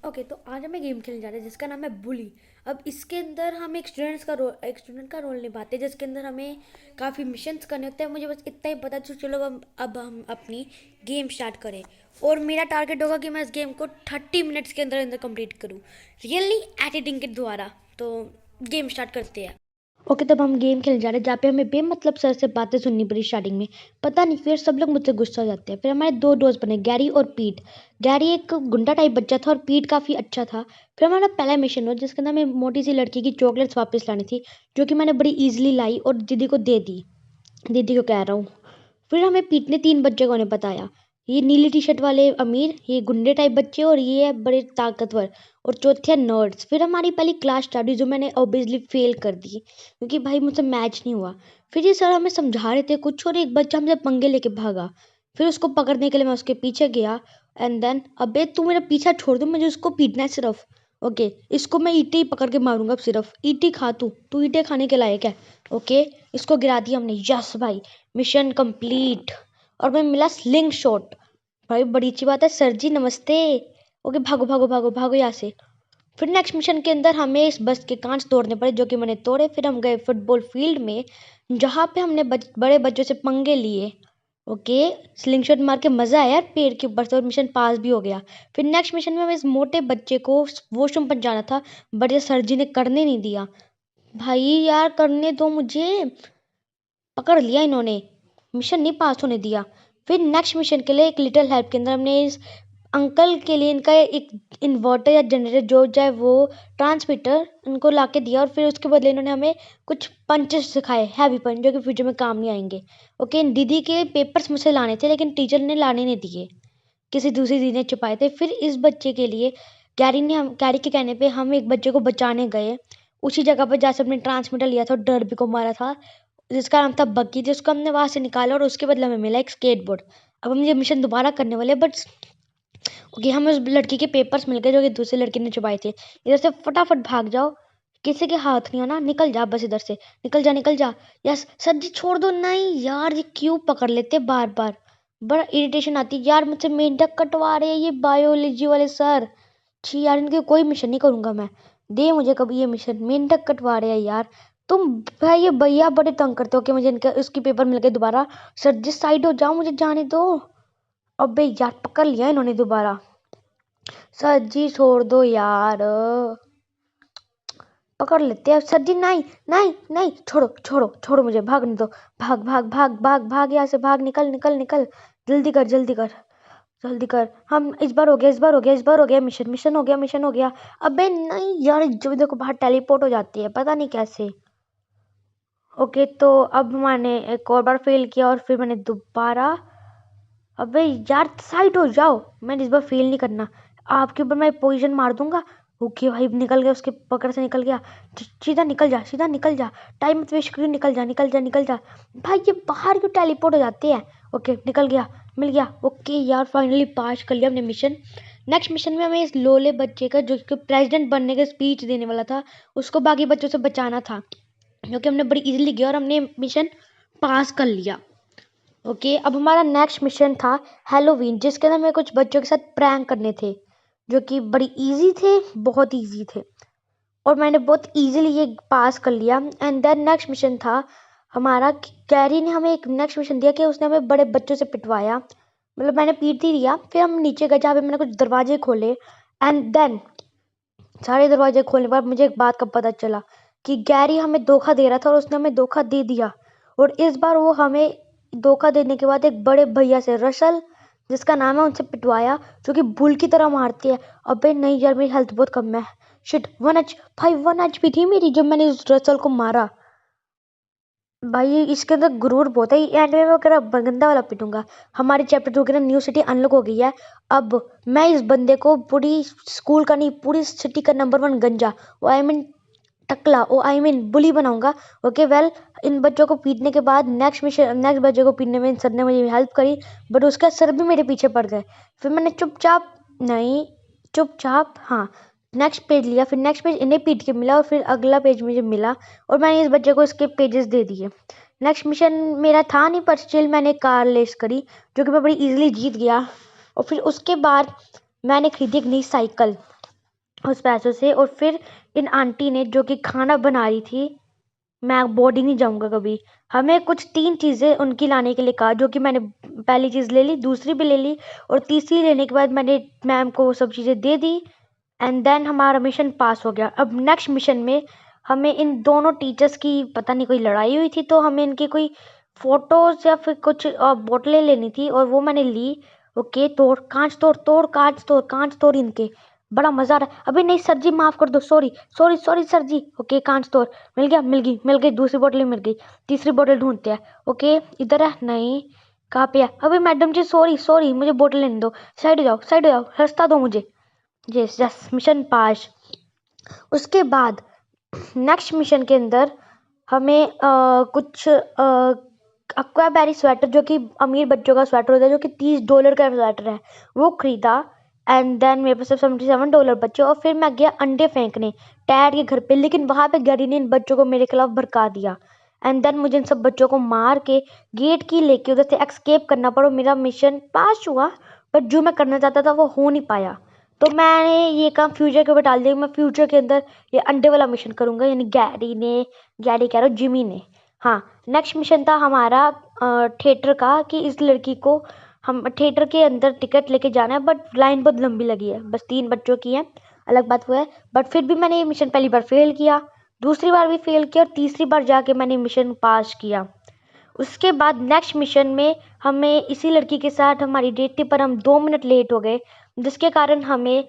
Okay, तो आज हमें गेम खेलने जा रहे हैं जिसका नाम है बुली। अब इसके अंदर हम एक स्टूडेंट का रोल निभाते हैं जिसके अंदर हमें काफ़ी मिशंस करने होते हैं। मुझे बस इतना ही पता, तो चलो अब हम अपनी गेम स्टार्ट करें। और मेरा टारगेट होगा कि मैं इस गेम को 30 मिनट्स के अंदर अंदर कंप्लीट करूँ, रियली एडिटिंग के द्वारा। तो गेम स्टार्ट करते हैं। ओके, तब हम गेम खेलने जा रहे हैं जहाँ पे हमें बेमतलब सर से बातें सुननी पड़ी स्टार्टिंग में। पता नहीं, फिर सब लोग मुझसे गुस्सा हो जाते हैं। फिर हमारे दो दोस्त बने, गैरी और पीट। गैरी एक गुंडा टाइप बच्चा था और पीट काफ़ी अच्छा था। फिर हमारा पहला मिशन हुआ जिसके अंदर हमें मोटी सी लड़की की चॉकलेट्स वापस लानी थी, जो कि मैंने बड़ी ईजिली लाई और दीदी को दे दी। दीदी को कह रहा हूँ। फिर हमें पीट ने 3 बच्चे को ने बताया। ये नीली टी शर्ट वाले अमीर, ये गुंडे टाइप बच्चे, और ये है बड़े ताकतवर, और चौथे है नर्ड्स। फिर हमारी पहली क्लास स्टार्ट हुई जो मैंने ऑब्वियसली फेल कर दी क्योंकि भाई मुझसे मैच नहीं हुआ। फिर ये सर हमें समझा रहे थे कुछ और एक बच्चा हमसे पंगे लेके भागा। फिर उसको पकड़ने के लिए मैं उसके पीछे गया। एंड देन, अबे तू मेरा पीछा छोड़ दो, मुझे उसको पीटना है सिर्फ। ओके, इसको मैं ईंटें ही पकड़ के मारूंगा, अब सिर्फ ईंटें खा तू ईंटें खाने के लायक है। ओके, इसको गिरा दिया हमने। यस भाई, मिशन कंप्लीट। और मैं मिला स्लिंग शॉट। भाई बड़ी अच्छी बात है। सर जी नमस्ते। ओके, भागो भागो भागो भागो यहाँ से। फिर नेक्स्ट मिशन के अंदर हमें इस बस के कांच तोड़ने पड़े जो कि मैंने तोड़े। फिर हम गए फुटबॉल फील्ड में जहाँ पे हमने बड़े बच्चों से पंगे लिए। ओके, स्लिंग शॉट मार के मज़ा आया यार पेड़ के ऊपर से, और मिशन पास भी हो गया। फिर नेक्स्ट मिशन में हमें इस मोटे बच्चे को वॉशरूम पहुंचाना था, बट ये सर जी ने करने नहीं दिया। भाई यार करने दो मुझे। पकड़ लिया इन्होंने, मिशन नहीं पास होने दिया। फिर नेक्स्ट मिशन के लिए एक लिटिल हेल्प के अंदर हमने इस अंकल के लिए इनका एक इन्वर्टर या जनरेटर जो चाहे वो ट्रांसमीटर इनको ला के दिया, और फिर उसके बदले इन्होंने हमें कुछ पंचेस सिखाए, हैवी पंच, जो कि फ्यूचर में काम नहीं आएंगे। ओके, दीदी के पेपर्स मुझसे लाने थे लेकिन टीचर ने लाने नहीं दिए, किसी दूसरी दीदी ने छुपाए थे। फिर इस बच्चे के लिए गैरी के कहने पे हम एक बच्चे को बचाने गए। उसी जगह पर जहाँ से हमने ट्रांसमीटर लिया था और डर्बी को मारा था, जिसका नाम था बग्गी, जिसको हमने वहां से निकाला और उसके बदले में मिला एक स्केटबोर्ड। अब हम ये मिशन दोबारा करने वाले, बट ओके, हमें उस लड़की के पेपर्स मिल गए जो कि दूसरी लड़की ने छुपाए थे। इधर से फटाफट भाग जाओ, किसी के हाथ नहीं आना, निकल जा बस इधर से। निकल जा निकल जा। यस सर जी, छोड़ दो। नहीं यार, ये क्यों पकड़ लेते बार बार, बड़ा इरिटेशन आती है यार। मुझसे मेंढक कटवा रहे हैं ये बायोलॉजी वाले सर। छी यार, इनके कोई मिशन नहीं करूंगा मैं। दे मुझे कभी ये मिशन, मेंढक कटवा रहे हैं यार तुम। भाई ये भैया बड़े तंग करते हो कि मुझे इनका उसकी पेपर मिल गए दोबारा। सर जिस साइड हो जाओ, मुझे जाने दो। अबे यार पकड़ लिया इन्होंने दोबारा। सर जी छोड़ दो यार, पकड़ लेते हैं सर जी। नहीं नहीं नहीं, छोड़ो छोड़ो छोड़ो, मुझे भागने दो। भाग भाग भाग भाग भाग यहाँ से, भाग, निकल निकल निकल। जल्दी कर जल्दी कर जल्दी कर। हम इस बार हो गया, इस बार हो गया, इस बार हो गया। मिशन मिशन हो गया, मिशन हो गया। अबे नहीं यार, जो देखो बाहर टेलीपोर्ट हो जाती है, पता नहीं कैसे। ओके, तो अब मैंने एक और बार फेल किया और फिर मैंने दोबारा। अबे यार साइड हो जाओ, मैंने इस बार फेल नहीं करना। आपके ऊपर मैं पोजीशन मार दूंगा। ओके भाई, निकल गया, उसके पकड़ से निकल गया। सीधा निकल जा, सीधा निकल जा। टाइम मत वेस्ट करिए, निकल जा निकल जा निकल जा। भाई ये बाहर क्यों टेलीपोर्ट हो जाते हैं। ओके निकल गया, मिल गया। ओके यार, फाइनली पास कर लिया हमने मिशन। नेक्स्ट मिशन में हमें इस लोले बच्चे का जो प्रेसिडेंट बनने का स्पीच देने वाला था, उसको बाकी बच्चों से बचाना था, जो कि हमने बड़ी इजीली किया और हमने मिशन पास कर लिया। ओके, अब हमारा नेक्स्ट मिशन था हैलोवीन, जिसके अंदर हमें कुछ बच्चों के साथ प्रैंक करने थे जो कि बड़ी इजी थे, बहुत इजी थे, और मैंने बहुत इजीली ये पास कर लिया। एंड देन नेक्स्ट मिशन था हमारा, कैरी ने हमें एक नेक्स्ट मिशन दिया कि उसने हमें बड़े बच्चों से पिटवाया। मतलब मैंने पीट ही दिया। फिर हम नीचे गए जहाँ पे मैंने कुछ दरवाजे खोले। एंड देन सारे दरवाजे खोलने पर मुझे एक बात का पता चला कि गैरी हमें धोखा दे रहा था और उसने हमें धोखा दे दिया। और इस बार वो हमें धोखा देने के बाद एक बड़े भैया से, रसल जिसका नाम है, उनसे पिटवाया, जो कि बुल की तरह मारती है। अबे नहीं यार, मेरी हेल्थ बहुत कम है। शिट, 1 एच भाई, 1 एच थी मेरी जब मैंने उस रसल को मारा। भाई इसके अंदर गुरूर बहुत है। एंड में मैं करा गंदा वाला पिटूंगा। हमारे चैप्टर 2 के ना न्यू सिटी अनलॉक हो गई है। अब मैं इस बंदे को पूरी स्कूल का नहीं, पूरी सिटी का नंबर 1 गंजा, वो आई मीन टकला, वो आई मीन बुली बनाऊंगा। ओके वेल, इन बच्चों को पीटने के बाद नेक्स्ट बच्चे को पीटने में इन सर ने मुझे हेल्प करी, बट उसका सर भी मेरे पीछे पड़ गए। फिर मैंने चुपचाप, नहीं, चुपचाप, हाँ, नेक्स्ट पेज लिया। फिर नेक्स्ट पेज इन्हें पीट के मिला और फिर अगला पेज मुझे मिला, और मैंने इस बच्चे को इसके पेजेस दे दिए। नेक्स्ट मिशन मेरा था नहीं, पर स्टिल मैंने कार रेस करी जो कि मैं बड़ी इजीली जीत गया। और फिर उसके बाद मैंने खरीदी एक नई साइकिल। उस पैसों से। और फिर इन आंटी ने जो कि खाना बना रही थी, मैं बोर्डिंग नहीं जाऊंगा कभी, हमें कुछ 3 चीज़ें उनकी लाने के लिए कहा, जो कि मैंने पहली चीज़ ले ली, दूसरी भी ले ली, और तीसरी लेने के बाद मैंने मैम को वो सब चीज़ें दे दी। एंड देन हमारा मिशन पास हो गया। अब नेक्स्ट मिशन में हमें इन दोनों टीचर्स की पता नहीं कोई लड़ाई हुई थी, तो हमें इनकी कोई फोटोज या फिर कुछ बोतलें लेनी थी, और वो मैंने ली। ओके, तोड़ कांच, तोड़ तोड़ कांच, तोड़ कांच, तोड़ इनके। बड़ा मजा आ रहा है। अभी नहीं सर जी, माफ कर दो, सॉरी सॉरी सॉरी सर जी। ओके, कांच तोड़। मिल गया, मिल गई, दूसरी बोतल मिल गई। तीसरी बोतल ढूंढते हैं। ओके, इधर है, नहीं, कहाँ पे है? अभी मैडम जी, सॉरी सॉरी, मुझे बोतल लेने दो, साइड हो जाओ, साइड हो जाओ, रास्ता दो मुझे। यस यस, मिशन पास। उसके बाद नेक्स्ट मिशन के अंदर हमें कुछ अक्वाबेरी स्वेटर, जो कि अमीर बच्चों का स्वेटर होता है, जो कि $30 का स्वेटर है, वो खरीदा। एंड देन मेरे पास $77 बचे, और फिर मैं गया अंडे फेंकने टैड के घर पे, लेकिन वहां पे गैरी ने इन बच्चों को मेरे खिलाफ भड़का दिया। एंड देन मुझे इन सब बच्चों को मार के गेट की लेके उधर से एक्सकेप करना पड़ा। मेरा मिशन पास हुआ, बट जो मैं करना चाहता था वो हो नहीं पाया। तो मैंने ये काम फ्यूचर के ऊपर डाल दिया। मैं फ्यूचर के अंदर ये अंडे वाला मिशन करूंगा, यानी गैरी कह रहा हूँ, जिमी ने। हाँ, नेक्स्ट मिशन था हमारा थिएटर का, कि इस लड़की को हम थिएटर के अंदर टिकट लेके जाना है, बट लाइन बहुत लंबी लगी है, बस 3 बच्चों की है, अलग बात हुआ है। बट फिर भी मैंने ये मिशन पहली बार फेल किया, दूसरी बार भी फेल किया, और तीसरी बार जाके मैंने मिशन पास किया। उसके बाद नेक्स्ट मिशन में हमें इसी लड़की के साथ हमारी डेट थी, पर हम 2 मिनट लेट हो गए, जिसके कारण हमें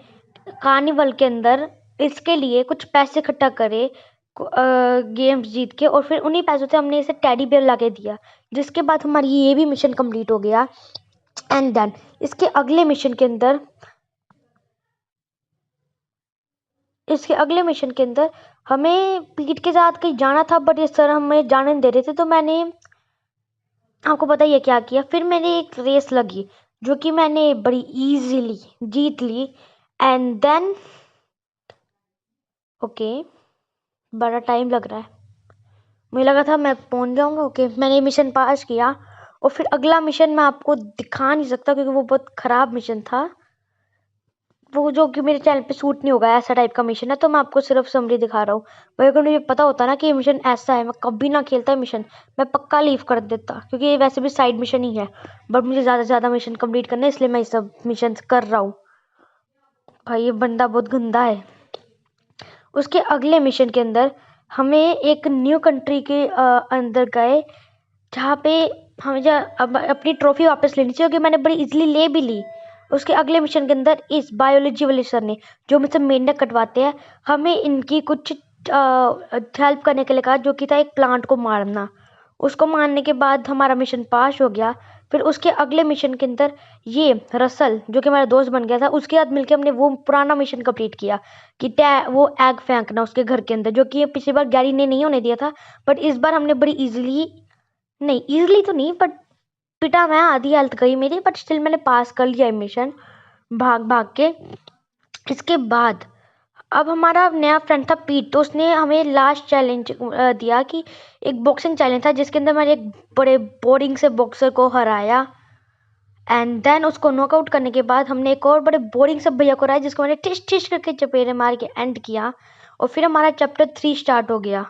कार्निवल के अंदर इसके लिए कुछ पैसे इकट्ठा करे, गेम्स जीत के, और फिर उन्हीं पैसों से हमने इसे टेडी बियर ला के दिया, जिसके बाद हमारी ये भी मिशन कंप्लीट हो गया। एंड देन इसके अगले मिशन के अंदर हमें पीट के साथ कहीं जाना था, बट ये सर हमें जाने नहीं दे रहे थे, तो मैंने, आपको पता ही है क्या किया। फिर मैंने एक रेस लगी, जो कि मैंने बड़ी इजीली जीत ली। एंड देन ओके, बड़ा टाइम लग रहा है, मुझे लगा था मैं पहुंच जाऊंगा। ओके, मैंने मिशन पास किया। और फिर अगला मिशन मैं आपको दिखा नहीं सकता, क्योंकि वो बहुत खराब मिशन था, वो जो कि मेरे चैनल पे सूट नहीं होगा, ऐसा टाइप का मिशन है, तो मैं आपको सिर्फ समरी दिखा रहा हूँ। भाई अगर मुझे पता होता ना कि ये मिशन ऐसा है, मैं कभी ना खेलता मिशन, मैं पक्का लीव कर देता, क्योंकि ये वैसे भी साइड मिशन ही है, बट मुझे ज़्यादा से ज़्यादा मिशन कंप्लीट करना है, इसलिए मैं ये सब मिशन कर रहा हूँ। भाई ये बंदा बहुत गंदा है। उसके अगले मिशन के अंदर हमें एक न्यू कंट्री के अंदर गए, जहाँ पे हमें अब अपनी ट्रॉफी वापस लेनी चाहिए, क्योंकि मैंने बड़ी इजीली ले भी ली। उसके अगले मिशन के अंदर इस बायोलॉजी वाले सर ने, जो मुझसे मेंढक कटवाते हैं, हमें इनकी कुछ हेल्प करने के लिए कहा, जो कि था एक प्लांट को मारना। उसको मारने के बाद हमारा मिशन पास हो गया। फिर उसके अगले मिशन के अंदर ये रसल, जो कि हमारा दोस्त बन गया था, उसके साथ मिलकर हमने वो पुराना मिशन कंप्लीट किया, कि वो एग फेंकना उसके घर के अंदर, जो कि पिछली बार गैरी ने नहीं होने दिया था, बट इस बार हमने बड़ी इजीली, नहीं इजीली तो नहीं, बट पिटा मैं, आधी हेल्थ गई मेरी, बट स्टिल मैंने पास कर लिया मिशन भाग भाग के। इसके बाद अब हमारा नया फ्रेंड था पीट, तो उसने हमें लास्ट चैलेंज दिया, कि एक बॉक्सिंग चैलेंज था, जिसके अंदर मैंने एक बड़े बोरिंग से बॉक्सर को हराया। एंड देन उसको नॉकआउट करने के बाद हमने एक और बड़े बोरिंग से भैया को हराया, जिसको मैंने टिश टिश करके चपेरे मार के एंड किया। और फिर हमारा चैप्टर 3 स्टार्ट हो गया,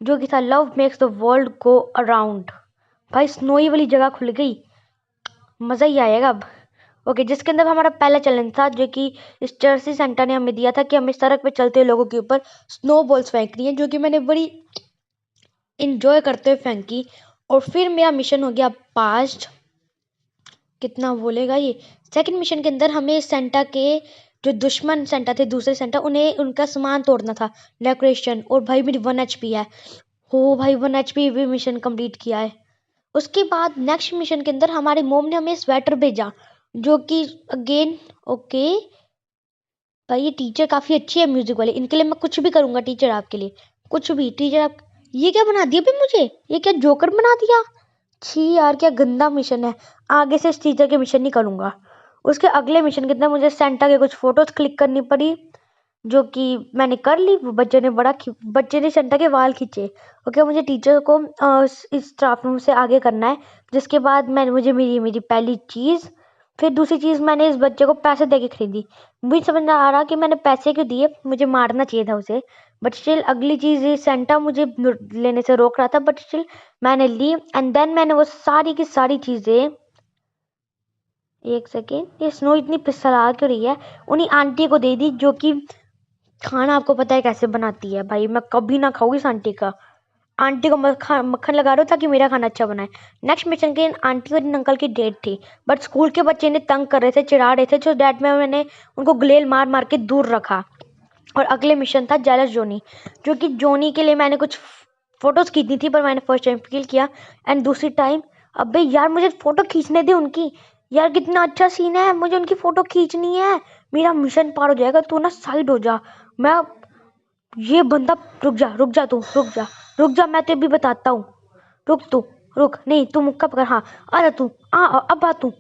जो कि था love makes the world go around. भाई स्नोई वाली जगह खुल गई, मज़ा ही आएगा अब। ओके, जिसके अंदर हमारा पहला चैलेंज था, जो कि इस जर्सी सेंटर ने हमें दिया था, कि हमें सड़क पे चलते हुए लोगों के ऊपर स्नो बॉल्स फेंकनी है, जो कि मैंने बड़ी इंजॉय करते हुए फेंकी। और फिर मेरा मिशन हो गया पास्ट, कितना बोलेगा ये। सेकंड मिशन के अंदर हमें सेंटा के जो दुश्मन सेंटा थे, दूसरे सेंटा, उन्हें उनका सामान तोड़ना था, डेकोरेशन। और भाई मेरी 1 HP है, हो भाई 1 HP भी मिशन कंप्लीट किया है। उसके बाद नेक्स्ट मिशन के अंदर हमारे मोम ने हमें स्वेटर भेजा, जो कि अगेन ओके, भाई ये टीचर काफ़ी अच्छी है म्यूजिक वाली, इनके लिए मैं कुछ भी करूँगा टीचर, आपके लिए कुछ भी। टीचर आप, ये क्या बना दिया भाई मुझे, ये क्या जोकर बना दिया, छी यार क्या गंदा मिशन है, आगे से इस टीचर के मिशन नहीं करूँगा। उसके अगले मिशन के अंदर मुझे सेंटा के कुछ फोटोज क्लिक करनी पड़ी, जो कि मैंने कर ली। वो बच्चे ने सेंटा के वाल खींचे। ओके, मुझे टीचर को इस स्टाफ रूम से आगे करना है, जिसके बाद मुझे मेरी पहली चीज़ फिर दूसरी चीज़, मैंने इस बच्चे को पैसे दे के खरीदी। मुझे समझ ना आ रहा कि मैंने पैसे क्यों दिए, मुझे मारना चाहिए था उसे। बट स्टिल अगली चीज़, ये सेंटा मुझे लेने से रोक रहा था, बट स्टिल मैंने ली। एंड देन मैंने वो सारी की सारी चीज़ें, एक सेकेंड, ये स्नो इतनी पिसला क्यों रही है, उन्हीं आंटी को दे दी, जो कि खाना आपको पता है कैसे बनाती है। भाई मैं कभी ना खाऊंगी इस आंटी का। आंटी को मक्खन लगा रहा हो ताकि मेरा खाना अच्छा बनाए। नेक्स्ट मिशन के आंटी और इन अंकल की डेट थी, बट स्कूल के बच्चे इन्हें तंग कर रहे थे, चिढ़ा रहे थे, जो डैट में मैंने उनको गुलेल मार मार के दूर रखा। और अगले मिशन था जेलस जोनी, जो कि जोनी के लिए मैंने कुछ फोटोज खींचनी थी, पर मैंने फर्स्ट टाइम फील किया। एंड दूसरी टाइम, अबे यार मुझे फोटो खींचने दे उनकी। यार कितना अच्छा सीन है, मुझे उनकी फोटो खींचनी है। मेरा मिशन पार हो जाएगा, तू ना साइड हो जा। मैं ये बंदा, रुक जा रुक जा, तू रुक जा रुक जा, मैं तो भी बताता हूँ। रुक तू, रुक, नहीं तू मुक्का पकड़, हाँ आ जा तू, अब आ तू,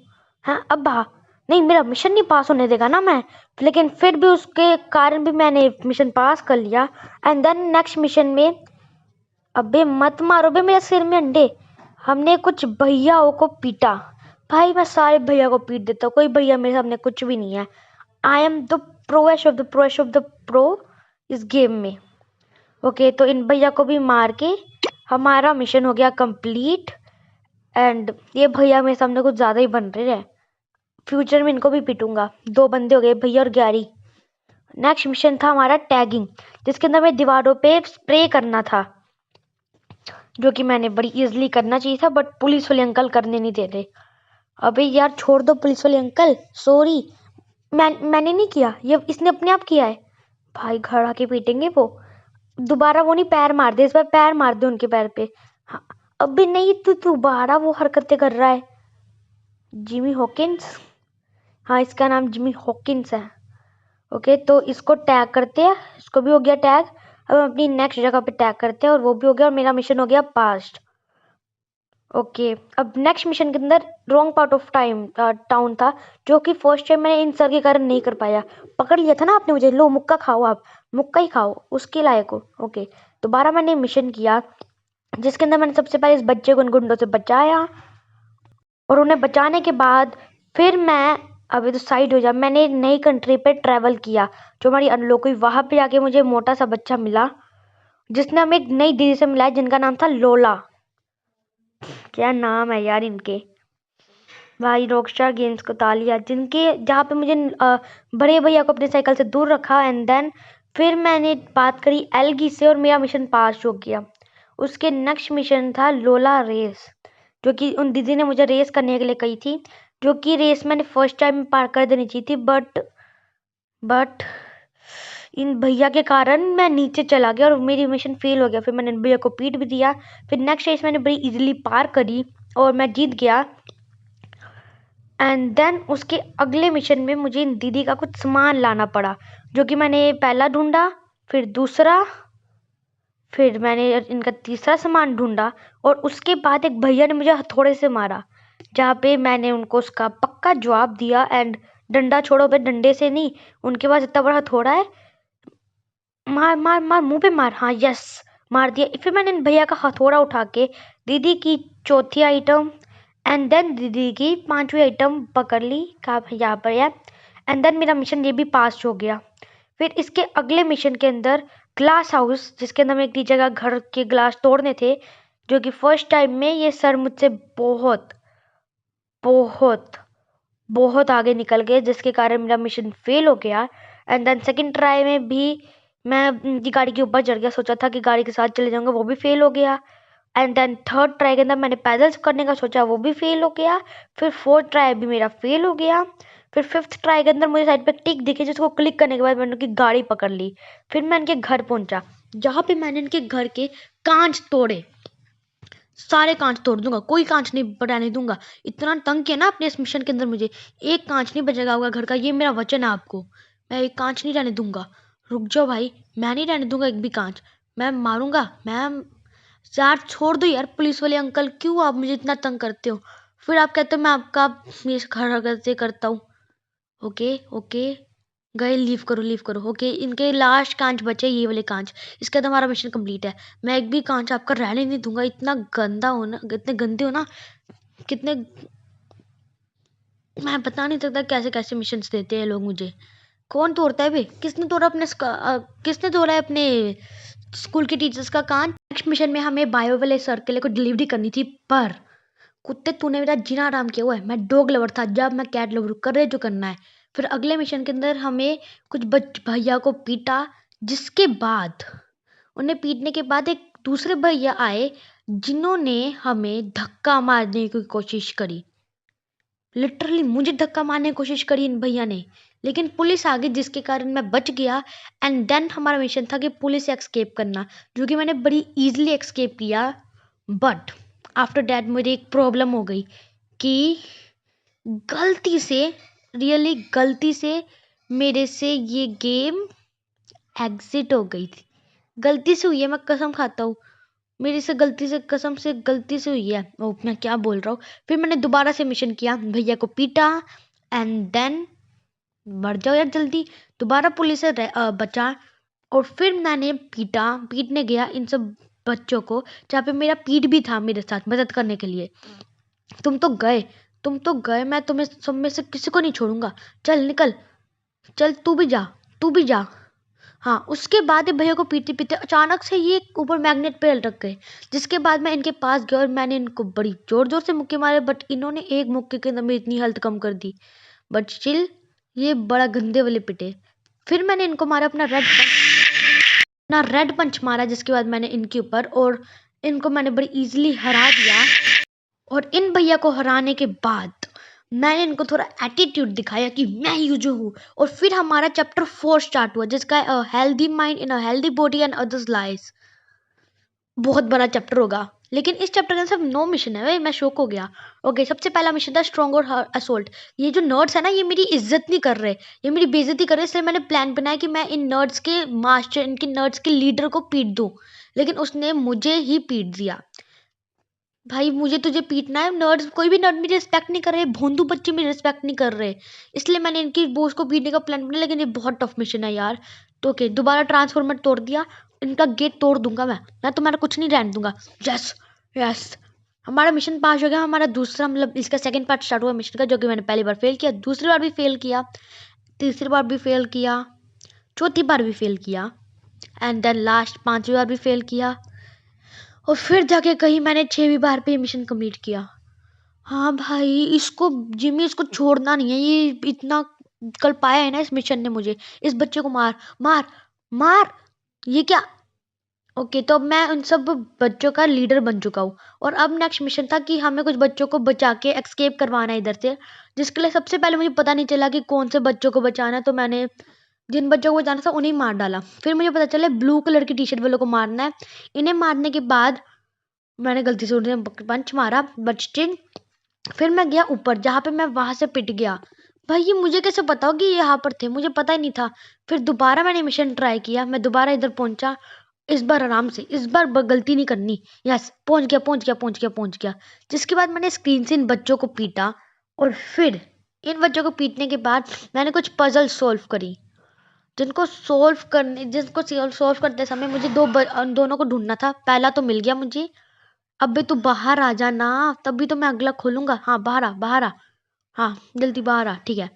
हाँ अब आ। नहीं, मेरा मिशन नहीं पास होने देगा ना मैं, लेकिन फिर भी उसके कारण भी मैंने मिशन पास कर लिया। एंड देन नेक्स्ट मिशन में, अबे मत मारो बे मेरे सिर में अंडे। हमने कुछ भैयाओं को पीटा। भाई मैं सारे भैया को पीट देता हूँ, कोई भैया मेरे सामने कुछ भी नहीं है। I am the proest of the proest of the pro इस गेम में। ओके, तो इन भैया को भी मार के हमारा मिशन हो गया कंप्लीट। एंड ये भैया मेरे सामने कुछ ज़्यादा ही बन रहे हैं, फ्यूचर में इनको भी पीटूंगा। 2 बंदे हो गए, भैया और ग्यारी। नेक्स्ट मिशन था हमारा टैगिंग, जिसके अंदर मैं दीवारों पे स्प्रे करना था, जो कि मैंने बड़ी इजीली करना चाहिए था, बट पुलिस वाले अंकल करने नहीं दे रहे। अबे यार छोड़ दो पुलिस वाले अंकल, सॉरी, मैंने नहीं किया, ये इसने अपने आप किया है। भाई घर आके पीटेंगे वो। दोबारा वो नहीं, पैर मार दे इस बार, पैर मार दे उनके पैर पे। हाँ, अबे नहीं, तू दोबारा वो हरकतें कर रहा है। जिमी हॉकिंस, हाँ इसका नाम जिमी हॉकिंस है। ओके, तो इसको टैग करते हैं, इसको भी हो गया टैग। अब हम अपनी नेक्स्ट जगह पे टैग करते हैं, और वो भी हो गया, और मेरा मिशन हो गया पास्ट। ओके, अब नेक्स्ट मिशन के अंदर रॉन्ग पार्ट ऑफ टाउन था, जो कि फर्स्ट टाइम मैंने इन सर के कारण नहीं कर पाया। पकड़ लिया था ना आपने मुझे, लो मुक्का खाओ, आप मुक्का ही खाओ, उसके लायक हो। ओके, दोबारा मैंने मिशन किया, जिसके अंदर मैंने सबसे पहले इस बच्चे को उन गुंडों से बचाया, और उन्हें बचाने के बाद फिर मैं, अभी तो साइड हो जा, मैंने नई कंट्री पे ट्रैवल किया, जो हमारी अनलॉक हुई। वहां पे जाके मुझे मोटा सा बच्चा मिला, जिसने हमें एक नई दीदी से मिला, जिनका नाम था लोला। क्या नाम है यार इनके। भाई रॉकस्टार गेम्स को तालिया, जिनके जहाँ पे मुझे बड़े भैया को अपने साइकिल से दूर रखा। एंड देन फिर मैंने बात करी एलगी से, और मेरा मिशन पास हो गया। उसके नेक्स्ट मिशन था लोला रेस, जो कि उन दीदी ने मुझे रेस करने के लिए कही थी, जो कि रेस मैंने फर्स्ट टाइम में पार कर देनी चाहिए थी, बट इन भैया के कारण मैं नीचे चला गया और मेरी मिशन फेल हो गया। फिर मैंने इन भैया को पीट भी दिया। फिर नेक्स्ट रेस मैंने बड़ी इजीली पार करी और मैं जीत गया। एंड देन उसके अगले मिशन में मुझे इन दीदी का कुछ सामान लाना पड़ा, जो कि मैंने पहला ढूंढा, फिर दूसरा, फिर मैंने इनका तीसरा सामान ढूंढा, और उसके बाद एक भैया ने मुझे हथौड़े से मारा, जहाँ पे मैंने उनको उसका पक्का जवाब दिया। एंड डंडा छोड़ो बे, डंडे से नहीं, उनके पास इतना बड़ा हथौड़ा है, मार मार मार, मुंह पे मार, हाँ यस, मार दिया। फिर मैंने इन भैया का हथौड़ा उठा के दीदी की चौथी आइटम, एंड देन दीदी की 5वीं आइटम पकड़ ली, कहा यहाँ पर है। एंड देन मेरा मिशन ये भी पास हो गया। फिर इसके अगले मिशन के अंदर ग्लास हाउस, जिसके अंदर मैं एक टीचर का घर के ग्लास तोड़ने थे, जो कि फर्स्ट टाइम में ये सर मुझसे बहुत बहुत बहुत आगे निकल गए, जिसके कारण मेरा मिशन फेल हो गया। एंड देन सेकंड ट्राई में भी मैं उनकी गाड़ी के ऊपर चढ़ गया, सोचा था कि गाड़ी के साथ चले जाऊंगा, वो भी फेल हो गया। एंड देन थर्ड ट्राई के अंदर मैंने पैदल करने का सोचा, वो भी फेल हो गया। फिर फोर्थ ट्राई भी मेरा फेल हो गया। फिर फिफ्थ ट्राई के अंदर मुझे साइड पे टिक दिखी, जिसको क्लिक करने के बाद मैंने उनकी गाड़ी पकड़ ली। फिर मैं इनके घर पहुंचा, जहाँ पे मैंने इनके घर के कांच तोड़े, सारे कांच तोड़ दूंगा, कोई कांच नहीं बढ़ाने दूंगा। इतना तंग किया ना अपने इस मिशन के अंदर मुझे, एक कांच नहीं बचेगा होगा घर का, ये मेरा वचन है आपको। मैं एक कांच नहीं रहने दूंगा। रुक जाओ भाई, मैं नहीं रहने दूंगा एक भी कांच, मैं मारूंगा। मैं, यार छोड़ दो यार पुलिस वाले अंकल, क्यों आप मुझे इतना तंग करते हो। फिर आप कहते हो मैं आपका ये घर से करता हूँ। ओके ओके, गए, लीव करो लीव करो। ओके, इनके लास्ट कांच बचे, ये वाले कांच, इसके बाद हमारा मिशन कंप्लीट है। मैं एक भी कांच आपका रहने नहीं दूंगा, इतना गंदा हो ना, इतने गंदे हो ना, कितने, मैं बता नहीं सकता कैसे कैसे मिशंस देते हैं लोग मुझे। कौन तोड़ता है बे? किसने तोड़ा किसने तोड़ा है अपने स्कूल के टीचर्स का कान? नेक्स्ट मिशन में हमें बायो वाले सर के लिए कुछ डिलीवरी करनी थी, पर कुत्ते तूने मेरा जीना आराम किया हुआ है। मैं डॉग लवर था, जब मैं कैट लवर कर रहे जो करना है। फिर अगले मिशन के अंदर हमें कुछ भैया को पीटा, जिसके बाद उन्हें पीटने के बाद एक दूसरे भैया आए जिन्होंने हमें धक्का मारने की कोशिश करी। लिटरली मुझे धक्का मारने की कोशिश करी इन भैया ने, लेकिन पुलिस आ गई जिसके कारण मैं बच गया। एंड देन हमारा मिशन था कि पुलिस से एक्सकेप करना, जो कि मैंने बड़ी इजीली एक्सकेप किया। बट आफ्टर दैट मुझे एक प्रॉब्लम हो गई कि गलती से, रियली गलती से मेरे से ये गेम एग्जिट हो गई थी। गलती से हुई है, मैं कसम खाता हूँ। मेरे से गलती से, कसम से गलती से हुई है। ओ मैं क्या बोल रहा हूँ। फिर मैंने दोबारा से मिशन किया, भैया को पीटा, एंड देन मर जाओ यार जल्दी। दोबारा पुलिस से बचा, और फिर मैंने पीटने गया इन सब बच्चों को, जहाँ पे मेरा पीट भी था मेरे साथ मदद करने के लिए। तुम तो गए, मैं तुम्हें सब में से किसी को नहीं छोड़ूंगा। चल निकल, चल तू भी जा, तू भी जा। हाँ, उसके बाद ये भैया को पीटते पीटते अचानक से ये ऊपर मैग्नेट पे लटक गए, जिसके बाद मैं इनके पास गया और मैंने इनको बड़ी जोर जोर से मुक्के मारे, बट इन्होंने एक मुक्के के अंदर मेरी इतनी हेल्थ कम कर दी। बट स्टिल ये बड़ा गंदे वाले पिटे। फिर मैंने इनको मारा अपना रेड पंच मारा, जिसके बाद मैंने इनके ऊपर, और इनको मैंने बड़ी इजीली हरा दिया। और इन भैया को हराने के बाद मैंने इनको थोड़ा एटीट्यूड दिखाया कि मैं यूजो हूँ। और फिर हमारा चैप्टर 4 स्टार्ट हुआ, जिसका healthy mind in a healthy body and others life. बहुत बड़ा चैप्टर होगा, लेकिन इस चैप्टर का सिर्फ 9 मिशन है। मैं शौक हो गया। ओके, सबसे पहला मिशन था स्ट्रॉन्ग और असोल्ट। ये जो नर्ड्स है ना, ये मेरी इज्जत नहीं कर रहे, ये मेरी बेइज्जती कर रहे, इसलिए मैंने प्लान बनाया कि मैं इन नर्ड्स के मास्टर, इनके नर्ड्स के लीडर को पीट दूं। लेकिन उसने मुझे ही पीट दिया। भाई मुझे तुझे पीटना है, नर्ड्स कोई भी नर्ड मेरी रिस्पेक्ट नहीं कर रहे, भोंदू बच्चे मेरी रिस्पेक्ट नहीं कर रहे, इसलिए मैंने इनकी बॉस को पीटने का प्लान बनाया। लेकिन ये बहुत टफ मिशन है यार। तो ओके, दोबारा ट्रांसफॉर्मर तोड़ दिया, इनका गेट तोड़ दूंगा मैं तुम्हारा कुछ नहीं रहने दूंगा। यस, यस, हमारा मिशन पास हो गया। हमारा दूसरा, मतलब इसका सेकंड पार्ट स्टार्ट हुआ मिशन का, जो कि मैंने पहली बार फेल किया, दूसरी बार भी फेल किया, तीसरी बार भी फेल किया, चौथी बार भी फेल किया, एंड देन लास्ट 5वीं बार भी फेल किया। और फिर जाके कहीं मैंने 6वीं बार पे मिशन कंप्लीट किया। हाँ भाई, इसको जिमी, इसको छोड़ना नहीं है। ये इतना कल पाया है ना इस मिशन ने मुझे। इस बच्चे को मार मार मार। ये क्या? ओके, तो अब मैं उन सब बच्चों का लीडर बन चुका हूँ। और अब नेक्स्ट मिशन था कि हमें कुछ बच्चों को बचा के एक्सकेप करवाना है इधर से, जिसके लिए सबसे पहले मुझे पता नहीं चला कि कौन से बच्चों को बचाना है। तो मैंने जिन बच्चों को बचाना था उन्हें मार डाला। फिर मुझे पता चला ब्लू कलर की टी शर्ट वालों को मारना है। इन्हें मारने के बाद मैंने गलती से उन्हें पंच मारा, बट स्टिल फिर मैं गया ऊपर, जहाँ पे मैं वहां से पिट गया। भाई ये मुझे कैसे पता हो कि ये यहाँ पर थे? मुझे पता ही नहीं था। फिर दोबारा मैंने मिशन ट्राई किया, मैं दोबारा इधर पहुंचा, इस बार आराम से, इस बार गलती नहीं करनी। यस, पहुंच गया पहुंच गया पहुंच गया पहुंच गया। जिसके बाद मैंने स्क्रीन से इन बच्चों को पीटा, और फिर इन बच्चों को पीटने के बाद मैंने कुछ पजल सोल्व करी, जिनको सोल्व करते समय मुझे दोनों को ढूंढना था। पहला तो मिल गया मुझे। अबे तू बाहर आ जा ना, तभी तो मैं अगला खोलूंगा। हाँ बाहर आ, बाहर आ, हाँ जल्दी बाहर आ। ठीक है,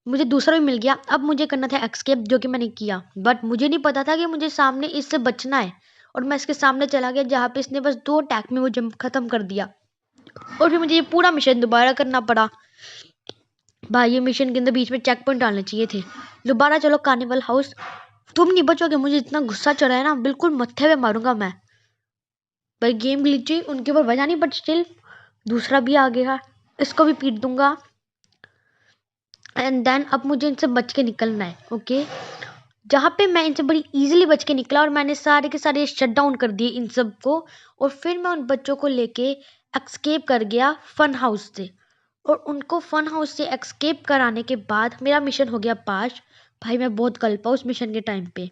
मुझे दूसरा भी मिल गया। अब मुझे करना था एक्सकेप, जो कि मैंने किया, बट मुझे नहीं पता था कि मुझे सामने इससे बचना है। और मैं इसके सामने चला गया, जहाँ पे इसने बस 2 अटैक में मुझे खत्म कर दिया। और फिर मुझे ये पूरा मिशन दोबारा करना पड़ा। भाई ये मिशन के अंदर बीच में चेक पॉइंट डालने चाहिए थे। दोबारा चलो कार्निवल हाउस। तुम नहीं बचोगे, मुझे इतना गुस्सा चढ़ा है ना, बिल्कुल मत्थे पे मारूंगा मैं। भाई गेम ग्लिची, उनके ऊपर वजह नहीं, बट स्टिल दूसरा भी आ गया, इसको भी पीट दूंगा। एंड देन अब मुझे इनसे बच के निकलना है। ओके, जहाँ पे मैं इनसे बड़ी इजीली बच के निकला, और मैंने सारे के सारे शट डाउन कर दिए इन सब को। और फिर मैं उन बच्चों को लेके एक्सकेप कर गया फन हाउस से। और उनको फन हाउस से एक्सकेप कराने के बाद मेरा मिशन हो गया पास। भाई मैं बहुत कल्पा उस मिशन के टाइम पे।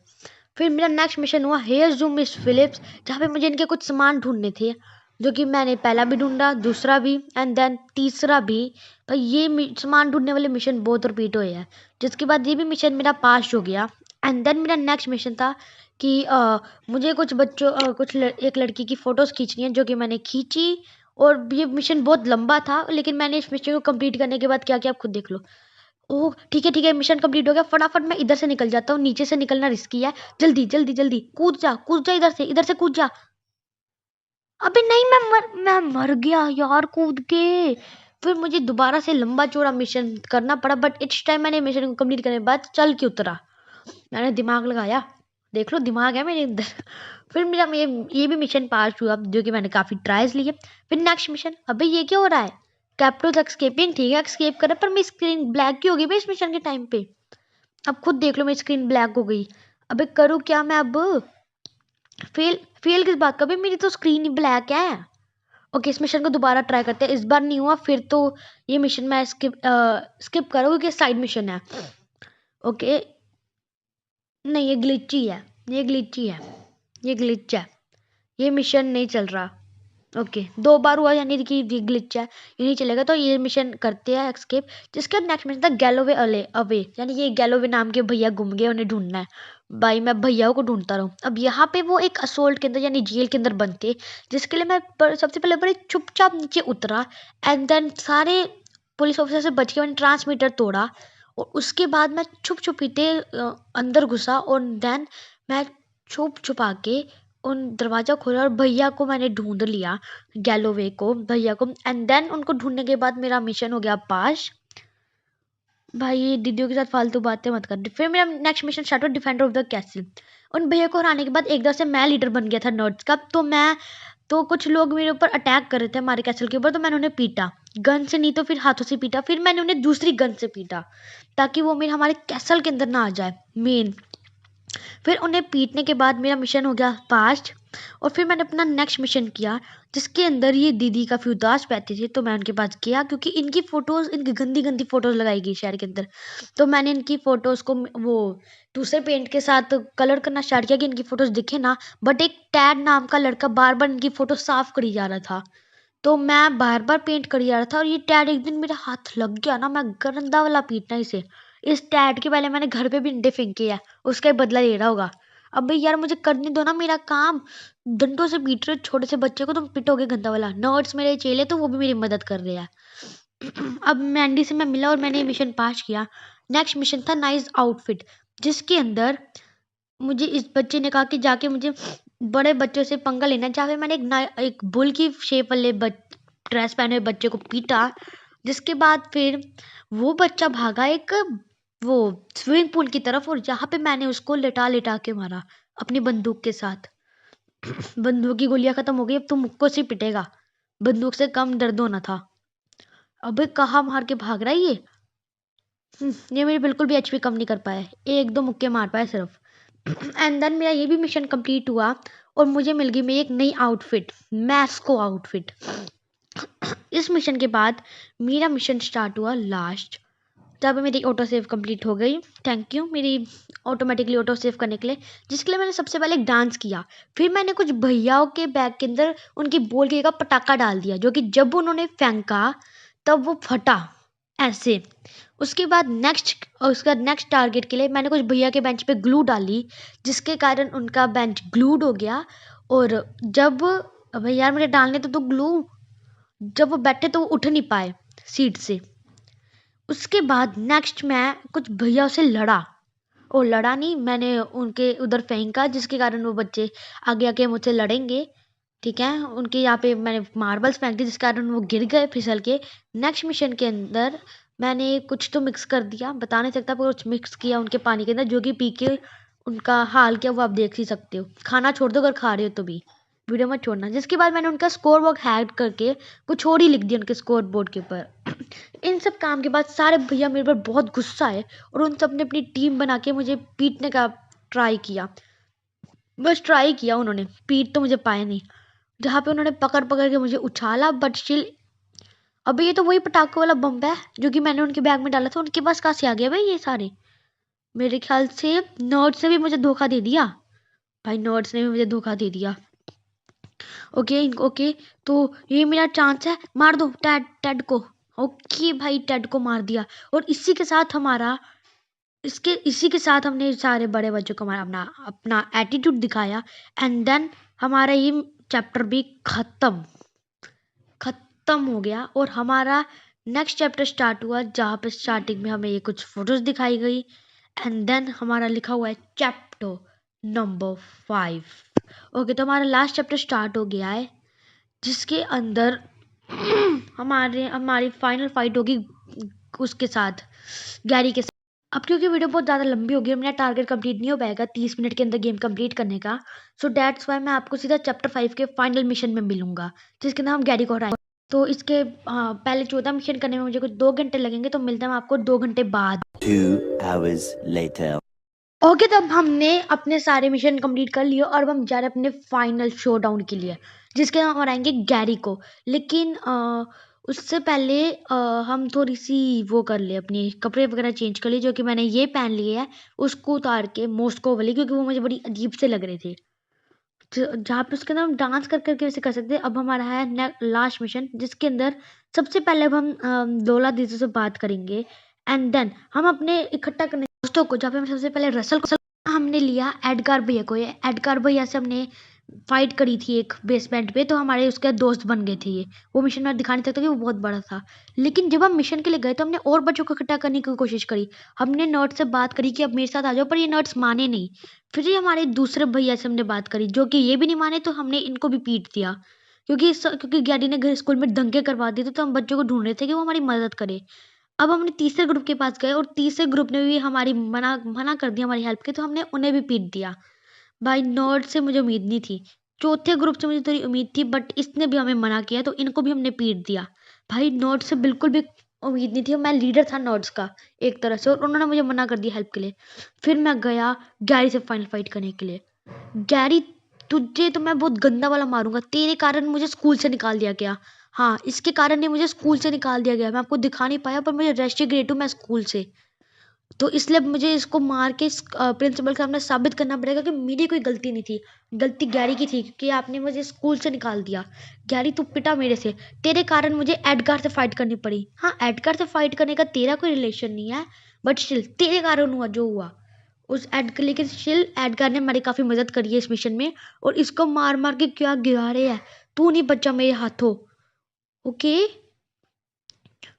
फिर मेरा नेक्स्ट मिशन हुआ हेयर जूम मिस फिलिप्स, जहाँ पे मुझे इनके कुछ सामान ढूंढने थे, जो कि मैंने पहला भी ढूंढा, दूसरा भी, एंड देन तीसरा भी। भाई ये सामान ढूंढने वाले मिशन बहुत रिपीट हुए हैं, जिसके बाद ये भी मिशन मेरा पास हो गया। एंड देन मेरा नेक्स्ट मिशन था कि मुझे कुछ बच्चों एक लड़की की फ़ोटोज़ खींचनी है, जो कि मैंने खींची। और ये मिशन बहुत लंबा था, लेकिन मैंने इस मिशन को कंप्लीट करने के बाद क्या किया आप खुद देख लो। ओह ठीक है, मिशन कंप्लीट हो गया। फटाफट मैं इधर से निकल जाता हूँ, नीचे से निकलना रिस्की है। जल्दी जल्दी जल्दी कूद जा, इधर से कूद जा। अबे नहीं, मैं मर गया यार कूद के। फिर मुझे दोबारा से लंबा चौड़ा मिशन करना पड़ा, बट इस टाइम मैंने मिशन को कंप्लीट करने के बाद चल के उतरा। मैंने दिमाग लगाया, देख लो दिमाग है मेरे अंदर। फिर मेरा ये भी मिशन पास हुआ, जो कि मैंने काफी ट्राइज लिए। फिर नेक्स्ट मिशन, अबे ये क्या हो रहा है? कैप्टन एस्केपिंग, ठीक है एस्केप कर रहा है, पर मेरी स्क्रीन ब्लैक क्यों हो गई भाई इस मिशन के टाइम पे? अब खुद देख लो मेरी स्क्रीन ब्लैक हो गई। अबे करूँ क्या मैं अब? फेल फेल किस बात का भाई, मेरी तो स्क्रीन ही ब्लैक है। ओके, इस मिशन को दोबारा ट्राई करते हैं। इस बार नहीं हुआ फिर तो ये मिशन मैं स्किप करूँ, क्योंकि साइड मिशन है। ओके, नहीं ये ग्लिच ही है, ये ग्लिच ही है, ये ग्लिच है, ये मिशन नहीं चल रहा। ओके, 2 बार हुआ यानी कि ये ग्लिच है, ये नहीं चलेगा। तो ये मिशन करते हैं एक्सकेप। जिसका नेक्स्ट मिशन था गैलोवे अवे, यानी ये गैलोवे नाम के भैया गुम गए, उन्हें ढूंढना है। भाई मैं भैया को ढूंढता रहूँ। अब यहाँ पे वो एक असोल्ट के अंदर यानी जेल के अंदर बनते, जिसके लिए मैं सबसे पहले बड़े चुपचाप नीचे उतरा। एंड देन सारे पुलिस ऑफिसर से बच के मैंने ट्रांसमीटर तोड़ा, और उसके बाद मैं छुप छुपीते अंदर घुसा, और देन मैं छुप छुपा के उन दरवाजा खोला और भैया को मैंने ढूंढ लिया, गैलोवे को, भैया को। एंड देन उनको ढूंढने के बाद मेरा मिशन हो गया पास। भाई ये दीदियों के साथ फालतू बातें मत कर। फिर मेरा नेक्स्ट मिशन स्टार्ट हुआ, डिफेंडर ऑफ द कैसल। उन भैया को हराने के बाद एकदम से मैं लीडर बन गया था नर्ड्स का। तो कुछ लोग मेरे ऊपर अटैक कर रहे थे हमारे कैसल के ऊपर, तो मैंने उन्हें पीटा, गन से नहीं तो फिर हाथों से पीटा। फिर मैंने उन्हें दूसरी गन से पीटा, ताकि वो मेरे हमारे कैसल के अंदर ना आ जाए मेन। फिर उन्हें पीटने के बाद मेरा मिशन हो गया पास्ट। और फिर मैंने अपना नेक्स्ट मिशन किया, जिसके अंदर ये दीदी काफ़ी उदास बैठे थे। तो मैं उनके पास गया, क्योंकि इनकी फ़ोटोज़, इनकी गंदी गंदी फ़ोटोज़ लगाई गई शहर के अंदर। तो मैंने इनकी फ़ोटोज़ को वो दूसरे पेंट के साथ कलर करना स्टार्ट किया, कि इनकी फ़ोटोज़ दिखे ना। बट एक टैड नाम का लड़का बार बार इनकी फ़ोटो साफ करी जा रहा था, तो मैं बार बार पेंट करी जा रहा था। और ये टैड एक दिन मेरा हाथ लग गया ना, मैं गंदा वाला पीटना इसे। इस टैड के पहले मैंने घर पे भी अंडे फेंके है, उसका ही बदला ले रहा होगा। अब भाई यार मुझे करने दो ना मेरा काम। डंडों से पीट रहे हो छोटे से बच्चे को, तुम पिटोगे गंदा वाला। नर्ड्स मेरे चेले तो वो भी मेरी मदद कर रहे हैं। अब मैंडी से मैं मिला और मैंने मिशन पास किया। नेक्स्ट मिशन था नाइस आउटफिट, जिसके अंदर मुझे इस बच्चे ने कहा कि जाके मुझे बड़े बच्चों से पंगा लेना है। जहाँ पे मैंने एक बुल की शेप वाले ड्रेस पहने हुए बच्चे को पीटा, जिसके बाद फिर वो बच्चा भागा एक वो स्विमिंग पूल की तरफ, और जहाँ पे मैंने उसको लेटा लेटा के मारा अपनी बंदूक के साथ। बंदूक की गोलियां खत्म हो गई, अब तो मुक्को से पिटेगा, बंदूक से कम दर्द होना था। अबे कहाँ मार के भाग रहा है ये? ये मेरे बिल्कुल भी एचपी कम नहीं कर पाया, 1-2 मुक्के मार पाए सिर्फ। एंड देन मेरा ये भी मिशन कंप्लीट हुआ, और मुझे मिल गई मेरी एक नई आउटफिट, मैस्को आउटफिट। इस मिशन के बाद मेरा मिशन स्टार्ट हुआ लास्ट, तब मेरी ऑटो सेव कंप्लीट हो गई। थैंक यू मेरी ऑटोमेटिकली ऑटो सेव करने के लिए, जिसके लिए मैंने सबसे पहले एक डांस किया। फिर मैंने कुछ भैयाओं के बैग के अंदर उनकी बोल के का पटाखा डाल दिया, जो कि जब उन्होंने फेंका तब वो फटा ऐसे। उसके बाद नेक्स्ट टारगेट के लिए मैंने कुछ भैया के बेंच पे ग्लू डाली, जिसके कारण उनका बेंच ग्लूड हो गया। और जब अबे यार मुझे डालने तो ग्लू, जब वो बैठे तो वो उठ नहीं पाए सीट से। उसके बाद नेक्स्ट मैं कुछ भैया से लड़ा, और लड़ा नहीं, मैंने उनके उधर फेंका, जिसके कारण वो बच्चे आगे आके मुझसे लड़ेंगे। ठीक है, उनके यहाँ पे मैंने मार्बल्स फेंक दी, जिस कारण वो गिर गए फिसल के। नेक्स्ट मिशन के अंदर मैंने कुछ तो मिक्स कर दिया, बता नहीं सकता, पर कुछ मिक्स किया उनके पानी के अंदर, जो कि पी के उनका हाल क्या वो आप देख ही सकते हो। खाना छोड़ दो अगर खा रहे हो तो भी, वीडियो मत छोड़ना। जिसके बाद मैंने उनका स्कोर बोर्ड हैक करके कुछ और ही लिख दिया उनके स्कोर बोर्ड के ऊपर। इन सब काम के बाद सारे भैया मेरे पर बहुत गुस्सा है, और उन सब ने अपनी टीम बना के मुझे पीटने का ट्राई किया। बस ट्राई किया, उन्होंने पीट तो मुझे पाए नहीं। जहाँ पे उन्होंने पकड़ पकड़ के मुझे उछाला, बट स्टिल। अबे ये तो वही पटाखे वाला बम है जो कि मैंने उनके बैग में डाला था, उनके पास कहाँ से आ गया भाई ये सारे? मेरे ख्याल से नर्ड्स ने भी मुझे धोखा दे दिया। भाई नर्ड्स ने भी मुझे धोखा दे दिया। ओके ओके, तो ये मेरा चांस है, मार दो टेड टेड को। ओके भाई, टेड को मार दिया। और इसी के साथ हमने सारे बड़े बच्चों को हमारा अपना अपना एटीट्यूड दिखाया। एंड देन हमारा ये चैप्टर भी खत्म। ख़त्म हो गया और हमारा नेक्स्ट चैप्टर स्टार्ट हुआ, जहाँ पे स्टार्टिंग में हमें ये कुछ फोटोज़ दिखाई गई एंड देन हमारा लिखा हुआ है चैप्टर नंबर 5। ओके, तो हमारा लास्ट चैप्टर स्टार्ट हो गया है, जिसके अंदर हमारी फाइनल फाइट होगी उसके साथ, गैरी के साथ। अब क्योंकि वीडियो बहुत ज़्यादा लंबी होगी और मेरा टारगेट कंप्लीट नहीं हो पाएगा 30 मिनट के अंदर गेम कंप्लीट करने का, सो दैट्स वाई मैं आपको सीधा चैप्टर 5 के फाइनल मिशन में मिलूंगा, जिसके अंदर हम गैरी को हराएंगे। तो इसके पहले 14 मिशन करने में मुझे कुछ 2 घंटे लगेंगे, तो मिलता है आपको 2 घंटे बाद। 2 hours later. ओके, तब हमने अपने सारे मिशन कंप्लीट कर लिए और अब हम जा रहे हैं अपने फाइनल शो डाउन के लिए, जिसके हम हराएंगे गैरी को। लेकिन उससे पहले हम थोड़ी सी वो कर ले, अपने कपड़े वगैरह चेंज कर लिए, जो कि मैंने ये पहन लिए है, उसको उतार के मॉस्को वाली, क्योंकि वो मुझे बड़ी अजीब से लग रहे थे, जहाँ पे उसके अंदर हम डांस कर करके वैसे कर सकते हैं। अब हमारा है लास्ट मिशन, जिसके अंदर सबसे पहले अब हम लोला दीदी से बात करेंगे एंड देन हम अपने इकट्ठा करने दोस्तों को, जहाँ पे हम सबसे पहले रसल को हमने लिया, एडगार भैया को। ये एडगार भैया से हमने फाइट करी थी एक बेसमेंट पे, तो हमारे उसके दोस्त बन गए थे ये। वो मिशन मैं दिखा नहीं सकता कि वो बहुत बड़ा था, लेकिन जब हम मिशन के लिए गए तो हमने और बच्चों को इकट्ठा करने की कोशिश करी। हमने नर्ड से बात करी कि अब मेरे साथ आ जाओ, पर ये नर्ड्स माने नहीं। फिर ये हमारे दूसरे भैया से हमने बात करी, जो कि ये भी नहीं माने, तो हमने इनको भी पीट दिया, क्योंकि गैडी ने घर स्कूल में दंगे करवा दिए थे, तो हम बच्चों को ढूंढ रहे थे कि वो हमारी मदद करे। अब हमने तीसरे ग्रुप के पास गए और तीसरे ग्रुप ने भी हमारी मना मना कर दिया हमारी हेल्प की, तो हमने उन्हें भी पीट दिया। भाई नॉर्ड से मुझे उम्मीद नहीं थी, चौथे ग्रुप से मुझे थोड़ी उम्मीद थी, बट इसने भी हमें मना किया, तो इनको भी हमने पीट दिया। भाई नॉर्ड से बिल्कुल भी उम्मीद नहीं थी, मैं लीडर था नॉर्ड्स का एक तरह से, और उन्होंने मुझे मना कर दिया हेल्प के लिए। फिर मैं गया गैरी से फाइनल फाइट करने के लिए। गैरी, तुझे तो मैं बहुत गंदा वाला मारूंगा, तेरे कारण मुझे स्कूल से निकाल दिया गया। हाँ, इसके कारण ही मुझे स्कूल से निकाल दिया गया। मैं आपको दिखा नहीं पाया, पर मुझे रेस्टिग्रेट हूँ मैं स्कूल से, तो इसलिए अब मुझे इसको मार के प्रिंसिपल के सामने साबित करना पड़ेगा कि मेरी कोई गलती नहीं थी, गलती गैरी की थी, क्योंकि आपने मुझे स्कूल से निकाल दिया। गैरी, तू पिटा मेरे से, तेरे कारण मुझे एडगार से फाइट करनी पड़ी। हाँ, एडगार से फाइट करने का तेरा कोई रिलेशन नहीं है, बट स्टिल तेरे कारण हुआ जो हुआ उस लेकिन स्टिल एडगार ने हमारी काफ़ी मदद करी है इस मिशन में, और इसको मार मार के क्या गिरा रहे हैं, तू नहीं बचा मेरे हाथों। ओके,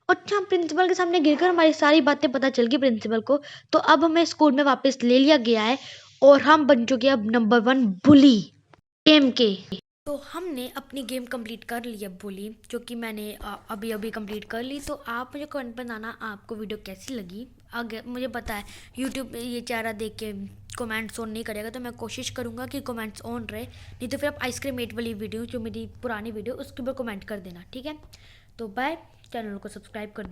अच्छा, प्रिंसिपल के सामने गिरकर हमारी सारी बातें पता चल गई प्रिंसिपल को, तो अब हमें स्कूल में वापस ले लिया गया है और हम बन चुके हैं अब नंबर 1 बुली गेम के। तो हमने अपनी गेम कंप्लीट कर ली है बुली, जो कि मैंने अभी अभी कंप्लीट कर ली। तो आप मुझे कमेंट पर बताना आपको वीडियो कैसी लगी। अगर मुझे पता है यूट्यूब पे ये चेहरा देख के कमेंट्स ऑन नहीं करेगा, तो मैं कोशिश करूँगा कि कमेंट्स ऑन रहे, नहीं तो फिर आप आइसक्रीम एट वाली वीडियो, जो मेरी पुरानी वीडियो, उसके ऊपर कमेंट कर देना, ठीक है। तो बाय, चैनल को सब्सक्राइब कर